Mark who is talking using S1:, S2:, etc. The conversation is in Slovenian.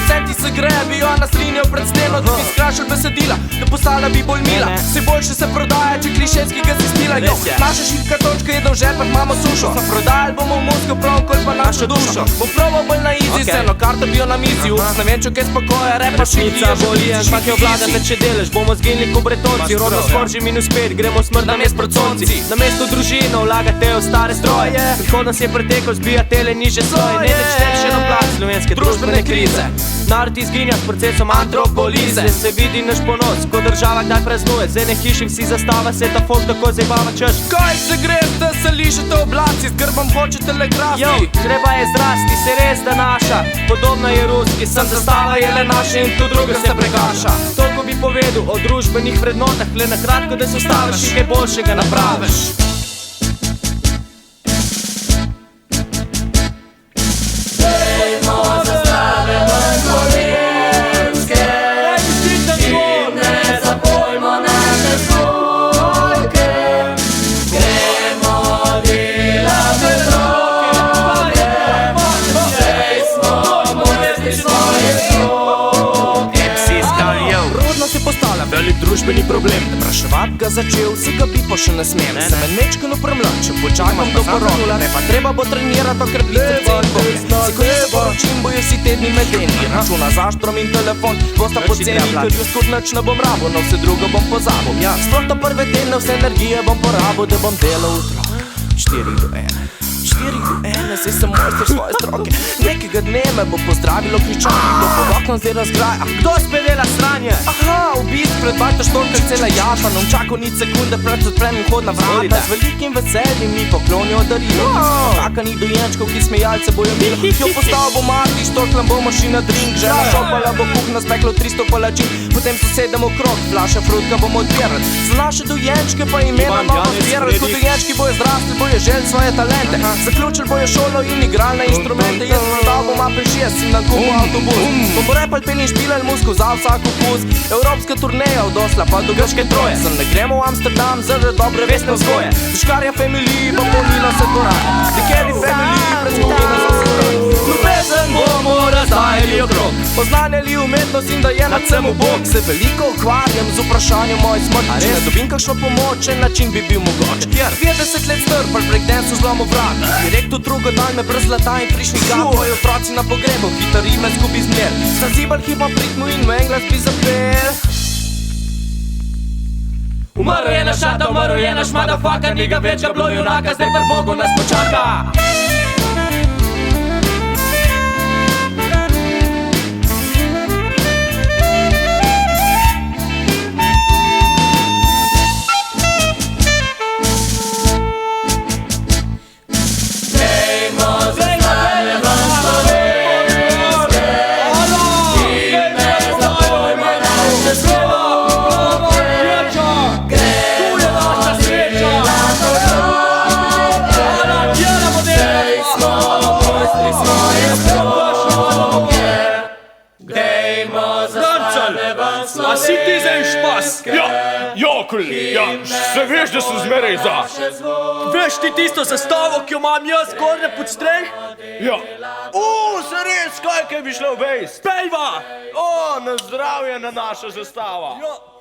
S1: Producenti se grebijo na strinjo pred steno, da bi skrašali besedila, da postala bi bolj mila. Vse boljše se prodaja, če klišejskega si stila. Naša šibka točka je, da v žepah imamo sušo. Prodajali bomo muziko prav kot pa našo dušo. Bom probal bolj na easy sceno, karto bijo na mizi. Ne vem, če kaj spokoja, repa švica bolijen. Špak je obladate, če delež, bomo zginili ko bretonci. Rodno sporži -5, gremo smrt na mest pred sonci. Na mesto družino vlagate v stare stroje. Prihodnost je preteklo, zbijatele niže sloje. Ne nečtem še na plac slovenske družbene krize. Narod izginja s procesom antropolize. Se vidi naš ponos, ko država kdaj praznuje. Z ene hiših si zastava, se ta folk tako zebava češ. Kaj se greste, se lišete oblaci, z grbom hočete le krasti. Treba je zrasti, se res da naša, podobna je ruski. Sem zastava je le naša in tu druga se pregaša. Toliko bi povedal o družbenih vrednotah, le na kratko, da se ustaviš in kaj boljšega napraviš. Velik družbeni problem, vpraševat ga začel, si ga bi pa še ne smem. Se me mečkano premlačil, počakam do porola. Ne pa treba bo trenirat okrepiti cel. Si ko se poročim, bojo si tedni medeni. Računa z aštrom in telefon, bosta poceni, ker ju skud nič ne bom rabo, na vse drugo bom pozabil. Sploh to prve tedne vse energije bom porabil, da bom delal otrok. 4 do 1, 4 do 1, saj sem mojster svoje stroke. Nekega dne me bo pozdravilo kričanje, kdo po oknom zdaj razgraj. Ah, kdo spet dela sranje? Aha, obisk pred bajto štorka cela jata. Nam čakal nič sekunde, pred odprem in hod na vrata. Z velikim veseljem mi poklonijo darilo. Čakanih dojenčkov, ki smejalce bojo milo. Jo postal bo mati, štorklam bo mašina drink. Žena šopala bo kuhna, speklo 300 palačin. Potem sosedem okrog, flaša frutka bomo odpirali. Za naše dojenčke pa imena novo zbirali. Ko dojenčki bojo zrasli, bojo želj svoje talente. Zaključili bojo šolo in igrali na instrumente. Jaz prodal bom Apple 6 in na kupu autobus. Bom repal pen in špilal musko za vsak okus. Evropska turneja od Osla pa do Grške Troje. Sem ne gremo v Amsterdam zaradi dobre vestne vzgoje. Škarja family bo polnila se dvorane. The Kelly family predskupina za vse kraj. Ljubezen bomo razdajali okrog. Poznanjali umetnost in da je nad vsemu Bog. Se veliko ukvarjam z vprašanjem moje smrti. Če ne dobim kakšno pomoč, en način bi bil mogoč. 50 let strpal breakdance v zlomu vrat. Direkt v drugo dan me brez zlata in frišnih gab. Moji otroci na pogrebu, kitari me skupi zmer. Zazibal hip-hop ritmu in moj glas bi zapel. Umrl je naš šata, umrl je naš motherfucker. Ni ga več, ga bilo junaka, zdaj pred Bogu nas počaka.
S2: A si ti za en špas? Ja, Jokl, ja, se veš, da sem zmeraj za.
S3: Veš ti tisto zastavo, ki jo imam jaz gorne pod streh?
S2: Ja.
S3: Se res, kaj bi šlo vejst? Pejva!
S2: Na zdravje na naša zastava.
S3: Ja.